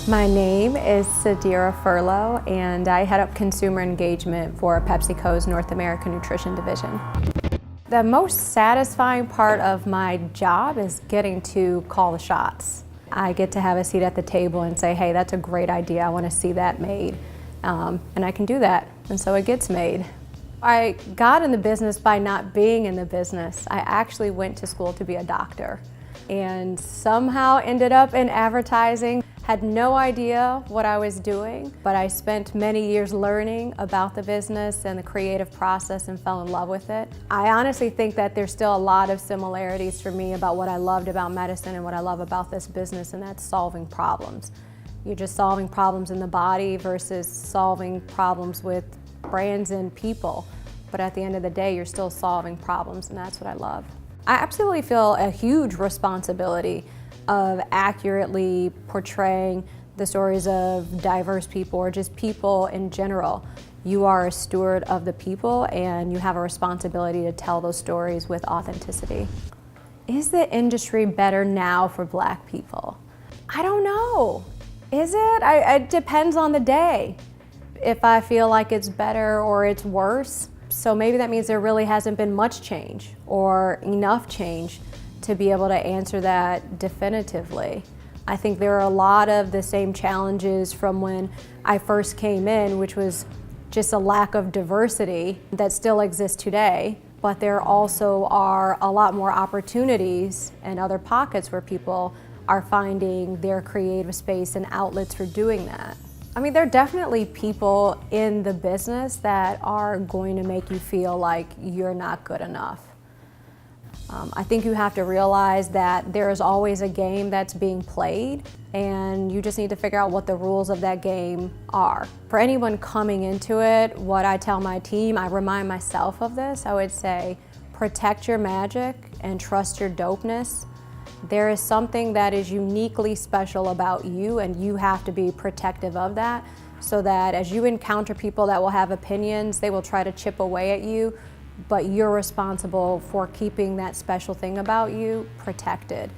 My name is Sadira Furlow, and I head up consumer engagement for PepsiCo's North American Nutrition Division. The most satisfying part of my job is getting to call the shots. I get to have a seat at the table and say, hey, that's a great idea, I want to see that made. And I can do that, and so it gets made. I got in the business by not being in the business. I actually went to school to be a doctor and somehow ended up in advertising. Had no idea what I was doing, but I spent many years learning about the business and the creative process and fell in love with it. I honestly think that there's still a lot of similarities for me about what I loved about medicine and what I love about this business, and that's solving problems. You're just solving problems in the body versus solving problems with brands and people. But at the end of the day, you're still solving problems, and that's what I love. I absolutely feel a huge responsibility of accurately portraying the stories of diverse people or just people in general. You are a steward of the people, and you have a responsibility to tell those stories with authenticity. Is the industry better now for Black people? I don't know. Is it? It depends on the day. If I feel like it's better or it's worse. So maybe that means there really hasn't been much change or enough change to be able to answer that definitively. I think there are a lot of the same challenges from when I first came in, which was just a lack of diversity that still exists today, but there also are a lot more opportunities and other pockets where people are finding their creative space and outlets for doing that. I mean, there are definitely people in the business that are going to make you feel like you're not good enough. I think you have to realize that there is always a game that's being played, and you just need to figure out what the rules of that game are. For anyone coming into it, what I tell my team, I remind myself of this, I would say, protect your magic and trust your dopeness. There is something that is uniquely special about you, and you have to be protective of that, so that as you encounter people that will have opinions, they will try to chip away at you, but you're responsible for keeping that special thing about you protected.